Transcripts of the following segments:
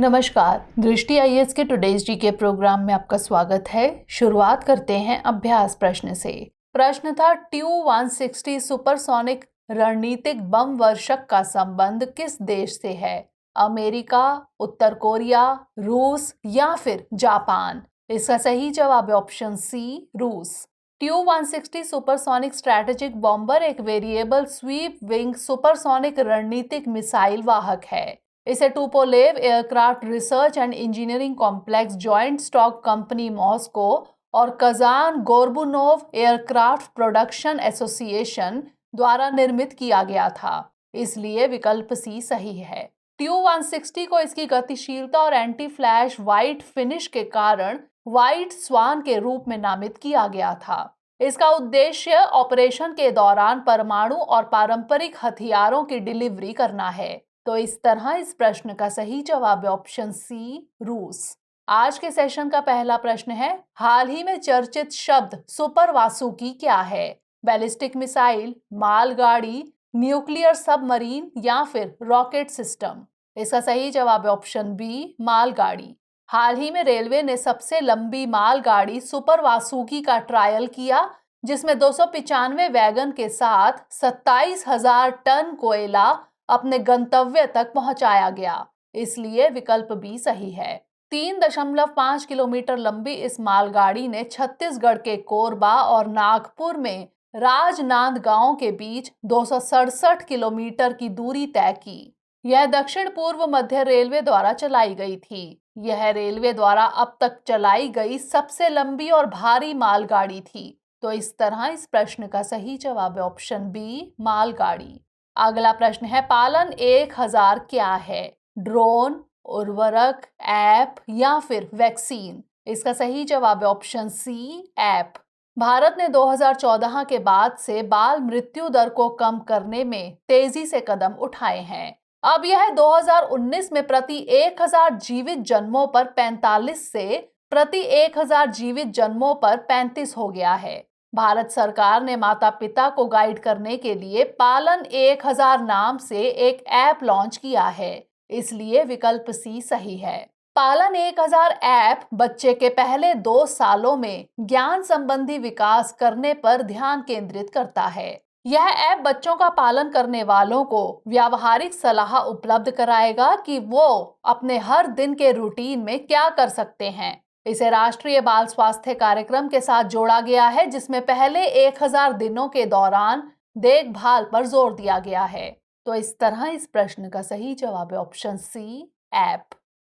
नमस्कार, दृष्टि आईएएस के टुडेज जी के प्रोग्राम में आपका स्वागत है। शुरुआत करते हैं अभ्यास प्रश्न से। प्रश्न था TU-160 सुपरसोनिक रणनीतिक बम वर्षक का संबंध किस देश से है? अमेरिका, उत्तर कोरिया, रूस या फिर जापान? इसका सही जवाब है ऑप्शन सी, रूस। TU-160 सुपरसोनिक स्ट्रैटेजिक बॉम्बर एक वेरिएबल स्वीप विंग सुपरसोनिक रणनीतिक मिसाइल वाहक है। इसे Tupolev aircraft research and engineering complex joint stock company Moscow और Kazan Gorbunov aircraft production association द्वारा निर्मित किया गया था, इसलिए विकल्प सी सही है। TU-160 को इसकी गतिशीलता और एंटी फ्लैश व्हाइट फिनिश के कारण व्हाइट स्वान के रूप में नामित किया गया था। इसका उद्देश्य ऑपरेशन के दौरान परमाणु और पारंपरिक हथियारों की डिलीवरी करना है। तो इस तरह इस प्रश्न का सही जवाब है ऑप्शन सी, रूस। आज के सेशन का पहला प्रश्न है, हाल ही में चर्चित शब्द सुपर वासुकी क्या है? बैलिस्टिक मिसाइल, मालगाड़ी, न्यूक्लियर सबमरीन या फिर रॉकेट सिस्टम? इसका सही जवाब है ऑप्शन बी, मालगाड़ी। हाल ही में रेलवे ने सबसे लंबी मालगाड़ी सुपर वासुकी का ट्रायल किया, जिसमें 295 वैगन के साथ 27,000 टन कोयला अपने गंतव्य तक पहुंचाया गया, इसलिए विकल्प बी सही है। 3.5 किलोमीटर लंबी इस मालगाड़ी ने छत्तीसगढ़ के कोरबा और नागपुर में राजनांदगांव के बीच 267 किलोमीटर की दूरी तय की। यह दक्षिण पूर्व मध्य रेलवे द्वारा चलाई गई थी। यह रेलवे द्वारा अब तक चलाई गई सबसे लंबी और भारी मालगाड़ी थी। तो इस तरह इस प्रश्न का सही जवाब है ऑप्शन बी, मालगाड़ी। अगला प्रश्न है, पालन 1000 क्या है? ड्रोन, उर्वरक, ऐप या फिर वैक्सीन? इसका सही जवाब है ऑप्शन सी, ऐप। भारत ने 2014 के बाद से बाल मृत्यु दर को कम करने में तेजी से कदम उठाए हैं। अब यह 2019 में प्रति 1000 जीवित जन्मों पर 45 से प्रति 1000 जीवित जन्मों पर 35 हो गया है। भारत सरकार ने माता पिता को गाइड करने के लिए पालन 1000 नाम से एक ऐप लॉन्च किया है, इसलिए विकल्प सी सही है। पालन 1000 ऐप बच्चे के पहले 2 सालों में ज्ञान संबंधी विकास करने पर ध्यान केंद्रित करता है। यह ऐप बच्चों का पालन करने वालों को व्यावहारिक सलाह उपलब्ध कराएगा कि वो अपने हर दिन के रूटीन में क्या कर सकते हैं। इसे राष्ट्रीय बाल स्वास्थ्य कार्यक्रम के साथ जोड़ा गया है, जिसमें पहले 1000 दिनों के दौरान देखभाल पर जोर दिया गया है। तो इस तरह इस प्रश्न का सही जवाब है ऑप्शन सी, ऐप।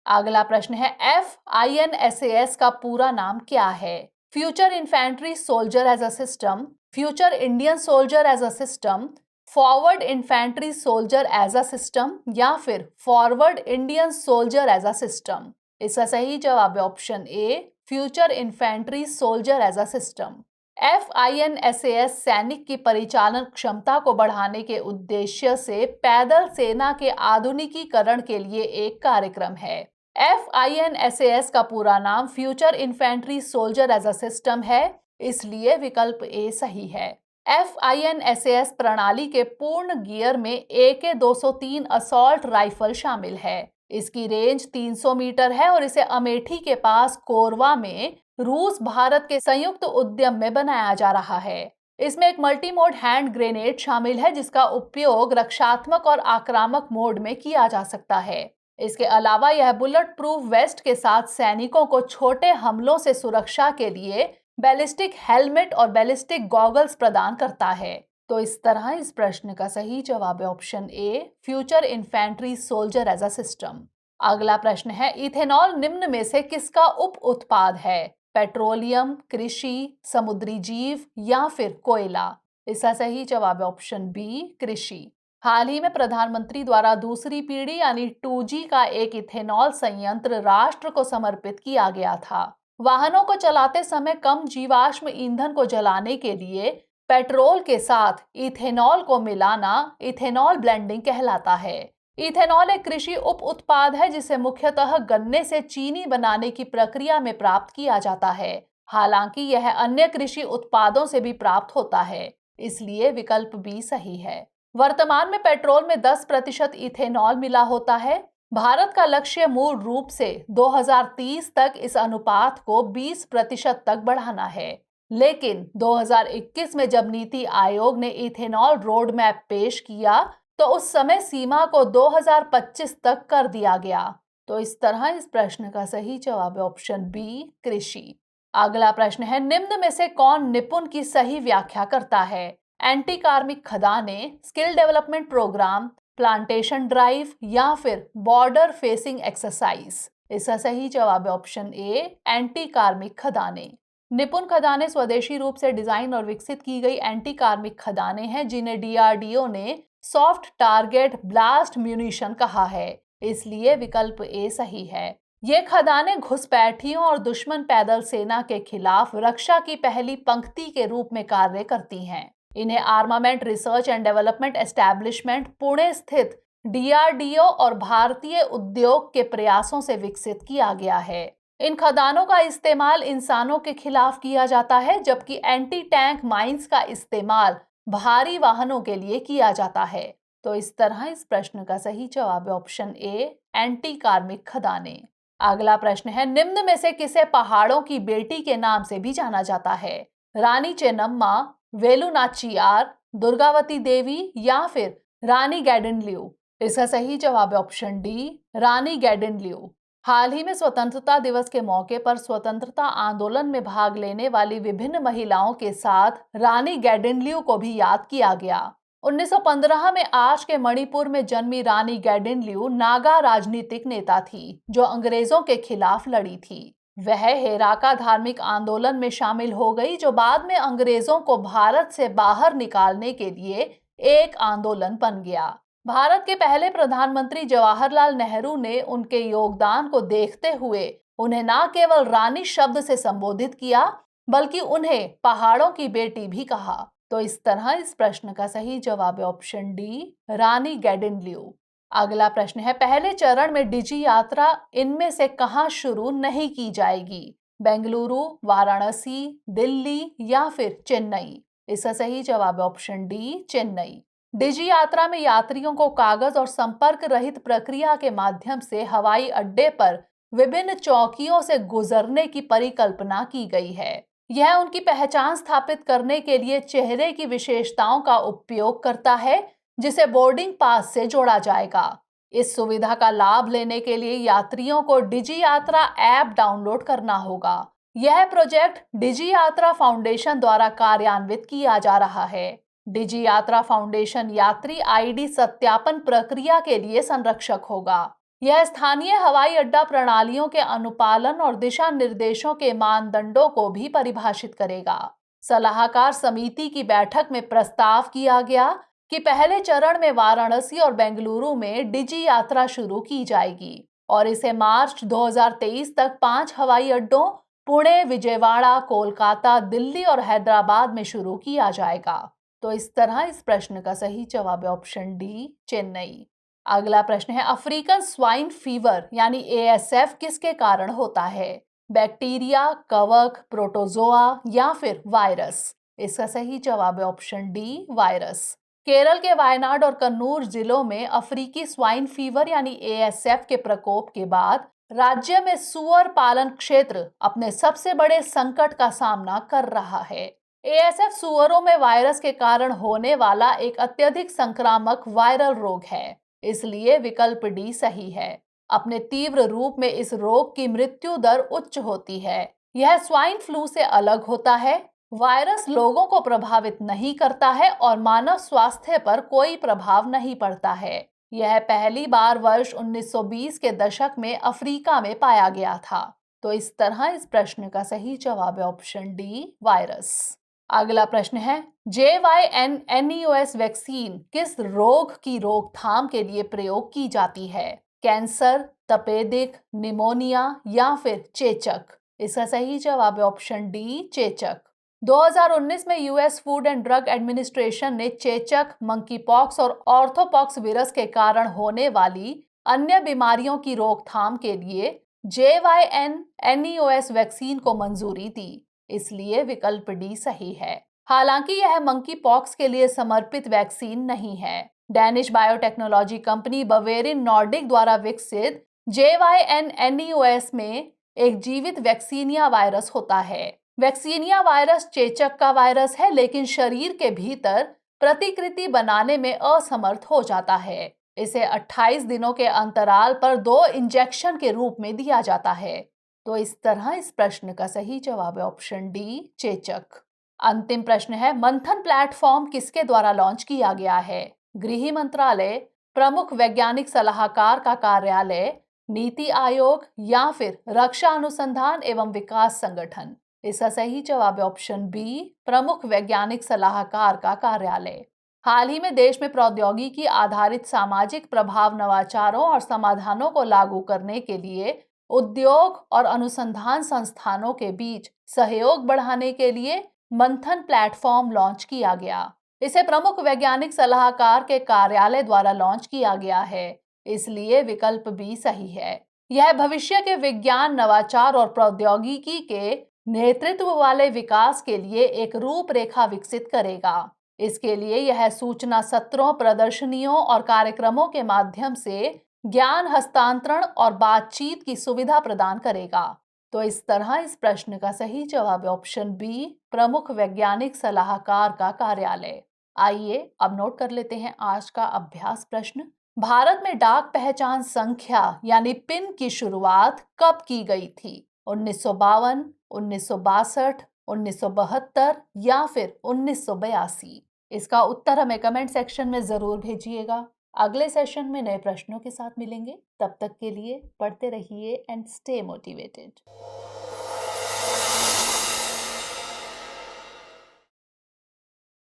अगला प्रश्न है, FINSAS का पूरा नाम क्या है? Future infantry soldier as a system, future Indian soldier as a system, forward infantry soldier as a system या फिर forward Indian soldier as a system? इसका सही जवाब है option A, future infantry soldier as a system. FINSAS सैनिक की परिचालन क्षमता को बढ़ाने के उद्देश्य से पैदल सेना के आधुनिकीकरण के लिए एक कार्यक्रम है। FINSAS का पूरा नाम future infantry soldier as a system है, इसलिए विकल्प ए सही है। FINSAS प्रणाली के पूर्ण गियर में AK-203 असॉल्ट राइफल शामिल है। इसकी रेंज 300 मीटर है और इसे अमेठी के पास कोरवा में रूस भारत के संयुक्त उद्यम में बनाया जा रहा है। इसमें एक मल्टी मोड हैंड ग्रेनेड शामिल है, जिसका उपयोग रक्षात्मक और आक्रामक मोड में किया जा सकता है। इसके अलावा यह बुलेट प्रूफ वेस्ट के साथ सैनिकों को छोटे हमलों से सुरक्षा के लिए बैलिस्टिक हेलमेट और बैलिस्टिक गॉगल्स प्रदान करता है। तो इस तरह इस प्रश्न का सही जवाब है option A, future infantry soldier as a system. अगला प्रश्न है, इथेनॉल निम्न में से किसका उप उत्पाद है? पेट्रोलियम, कृषि, समुद्री जीव या फिर कोयला? इसका सही जवाब है ऑप्शन बी, कृषि। हाल ही में प्रधानमंत्री द्वारा दूसरी पीढ़ी यानी 2G का एक इथेनॉल संयंत्र राष्ट्र को समर्पित किया गया था। वाहनों को चलाते समय कम जीवाश्म ईंधन को जलाने के लिए पेट्रोल के साथ इथेनॉल को मिलाना इथेनॉल ब्लेंडिंग कहलाता है। इथेनॉल एक कृषि उप उत्पाद है, जिसे मुख्यतः गन्ने से चीनी बनाने की प्रक्रिया में प्राप्त किया जाता है। हालांकि यह अन्य कृषि उत्पादों से भी प्राप्त होता है, इसलिए विकल्प बी सही है। वर्तमान में पेट्रोल में 10% इथेनॉल मिला होता है। भारत का लक्ष्य मूल रूप से 2030 तक इस अनुपात को 20% तक बढ़ाना है, लेकिन 2021 में जब नीति आयोग ने इथेनॉल रोड मैप पेश किया तो उस समय सीमा को 2025 तक कर दिया गया। तो इस तरह इस प्रश्न का सही जवाब है ऑप्शन बी, कृषि। अगला प्रश्न है, निम्न में से कौन निपुण की सही व्याख्या करता है? एंटी कार्मिक खदानें, skill development program, plantation drive या फिर बॉर्डर फेसिंग एक्सरसाइज। इसका सही जवाब है ऑप्शन ए, एंटी कार्मिक खदानें। निपुण खदानें स्वदेशी रूप से डिजाइन और विकसित की गई एंटी कार्मिक खदानें हैं जिन्हें डीआरडीओ ने सॉफ्ट टारगेट ब्लास्ट म्यूनिशन कहा है, इसलिए विकल्प ए सही है। ये खदानें घुसपैठियों और दुश्मन पैदल सेना के खिलाफ रक्षा की पहली पंक्ति के रूप में कार्य करती हैं। इन्हें armament research and development establishment Pune स्थित डीआरडीओ और भारतीय उद्योग के प्रयासों से विकसित किया गया है। इन खदानों का इस्तेमाल इंसानों के खिलाफ किया जाता है, जबकि एंटी टैंक माइंस का इस्तेमाल भारी वाहनों के लिए किया जाता है। तो इस तरह इस प्रश्न का सही जवाब है ऑप्शन ए, एंटी कार्मिक खदानें। अगला प्रश्न है, निम्न में से किसे पहाड़ों की बेटी के नाम से भी जाना जाता है? रानी चेन्नम्मा, वेलु नाचियार, दुर्गावती देवी या फिर रानी गैडिनल्यू। इसका सही जवाब है ऑप्शन डी, रानी गैडिनल्यू। हाल ही में स्वतंत्रता दिवस के मौके पर स्वतंत्रता आंदोलन में भाग लेने वाली विभिन्न महिलाओं के साथ रानी गैडिनल्यू को भी याद किया गया। 1915 में आज के मणिपुर में जन्मी रानी गैडिनल्यू नागा राजनीतिक नेता थी जो अंग्रेजों के खिलाफ लड़ी थी। वह हेराका धार्मिक आंदोलन में शामिल हो गई जो बाद में अंग्रेजों को भारत से बाहर निकालने के लिए एक आंदोलन बन गया। भारत के पहले प्रधानमंत्री जवाहरलाल नेहरू ने उनके योगदान को देखते हुए उन्हें न केवल रानी शब्द से संबोधित किया बल्कि उन्हें पहाड़ों की बेटी भी कहा। तो इस तरह इस प्रश्न का सही जवाब है ऑप्शन डी, रानी गैडिनल्यू। अगला प्रश्न है, पहले चरण में डिजी यात्रा इनमें से कहां शुरू नहीं की जाएगी? बेंगलुरु, वाराणसी, दिल्ली या फिर चेन्नई। इसका सही जवाब है ऑप्शन डी, चेन्नई। डिजी यात्रा में यात्रियों को कागज और संपर्क रहित प्रक्रिया के माध्यम से हवाई अड्डे पर विभिन्न चौकियों से गुजरने की परिकल्पना की गई है। यह उनकी पहचान स्थापित करने के लिए चेहरे की विशेषताओं का उपयोग करता है जिसे बोर्डिंग पास से जोड़ा जाएगा। इस सुविधा का लाभ लेने के लिए यात्रियों को डिजी यात्रा ऐप डाउनलोड करना होगा। यह प्रोजेक्ट डिजी यात्रा फाउंडेशन द्वारा कार्यान्वित किया जा रहा है। डिजी यात्रा फाउंडेशन यात्री आईडी सत्यापन प्रक्रिया के लिए संरक्षक होगा। यह स्थानीय हवाई अड्डा प्रणालियों के अनुपालन और दिशा निर्देशों के मानदंडों को भी परिभाषित करेगा। सलाहकार समिति की बैठक में प्रस्ताव किया गया कि पहले चरण में वाराणसी और बेंगलुरु में डिजी यात्रा शुरू की जाएगी और इसे मार्च 2023 तक 5 हवाई अड्डों पुणे, विजयवाड़ा, कोलकाता, दिल्ली और हैदराबाद में शुरू किया जाएगा। तो इस तरह इस प्रश्न का सही जवाब है ऑप्शन डी, चेन्नई। अगला प्रश्न है, अफ्रीकन स्वाइन फीवर यानी एएसएफ किसके कारण होता है? बैक्टीरिया, कवक, प्रोटोजोआ या फिर वायरस। इसका सही जवाब है ऑप्शन डी, वायरस। केरल के वायनाड और कन्नूर जिलों में अफ्रीकी स्वाइन फीवर यानी एएसएफ के प्रकोप के बाद राज्य में सुअर पालन क्षेत्र अपने सबसे बड़े संकट का सामना कर रहा है। एएसएफ सुअरों में वायरस के कारण होने वाला एक अत्यधिक संक्रामक वायरल रोग है, इसलिए विकल्प डी सही है। अपने तीव्र रूप में इस रोग की मृत्यु दर उच्च होती है। यह स्वाइन फ्लू से अलग होता है। वायरस लोगों को प्रभावित नहीं करता है और मानव स्वास्थ्य पर कोई प्रभाव नहीं पड़ता है। यह पहली बार वर्ष 1920 के दशक में अफ्रीका में पाया गया था। तो इस तरह इस प्रश्न का सही जवाब है ऑप्शन डी, वायरस। अगला प्रश्न है, JYN-NEOS वैक्सीन किस रोग की रोकथाम के लिए प्रयोग की जाती है? कैंसर, तपेदिक, निमोनिया या फिर चेचक। इसका सही जवाब है ऑप्शन डी, चेचक। 2019 में US food and drug administration ने चेचक, मंकीपॉक्स और ऑर्थोपॉक्स वायरस के कारण होने वाली अन्य बीमारियों की रोकथाम के लिए JYN-NEOS वैक्सीन को मंजूरी दी, इसलिए विकल्प डी सही है। हालांकि यह मंकी पॉक्स के लिए समर्पित वैक्सीन नहीं है। डैनिश बायोटेक्नोलॉजी कंपनी बवेरिन नॉर्डिक द्वारा विकसित JYN-NEOS में एक जीवित वैक्सीनिया वायरस होता है। वैक्सीनिया वायरस चेचक का वायरस है, लेकिन शरीर के भीतर प्रतिकृति बनाने में असमर्थ हो जाता है। इसे 28 दिनों के अंतराल पर 2 इंजेक्शन के रूप में दिया जाता है। तो इस तरह इस प्रश्न का सही जवाब है ऑप्शन डी, चेचक। अंतिम प्रश्न है, मंथन प्लेटफॉर्म किसके द्वारा लॉन्च किया गया है? गृह मंत्रालय, प्रमुख वैज्ञानिक सलाहकार का कार्यालय, नीति आयोग या फिर रक्षा अनुसंधान एवं विकास संगठन? इसका सही जवाब है ऑप्शन बी, प्रमुख वैज्ञानिक सलाहकार का कार्यालय। हाल ही में देश में प्रौद्योगिकी आधारित सामाजिक प्रभाव नवाचारों और समाधानों को लागू करने के लिए उद्योग और अनुसंधान संस्थानों के बीच सहयोग बढ़ाने के लिए मंथन प्लेटफॉर्म लॉन्च किया गया। इसे प्रमुख वैज्ञानिक सलाहकार के कार्यालय द्वारा लॉन्च किया गया है, इसलिए विकल्प बी सही है। यह भविष्य के विज्ञान, नवाचार और प्रौद्योगिकी के नेतृत्व वाले विकास के लिए एक रूपरेखा विकसित करेगा। इसके लिए यह सूचना सत्रों, प्रदर्शनियों और कार्यक्रमों के माध्यम से ज्ञान हस्तांतरण और बातचीत की सुविधा प्रदान करेगा। तो इस तरह इस प्रश्न का सही जवाब है ऑप्शन बी, प्रमुख वैज्ञानिक सलाहकार का कार्यालय। आइए अब नोट कर लेते हैं आज का अभ्यास प्रश्न। भारत में डाक पहचान संख्या यानी पिन की शुरुआत कब की गई थी? 1952, 1962, 1972 या फिर 1982? इसका उत्तर हमें कमेंट सेक्शन में जरूर भेजिएगा। अगले सेशन में नए प्रश्नों के साथ मिलेंगे। तब तक के लिए पढ़ते रहिए एंड स्टे मोटिवेटेड।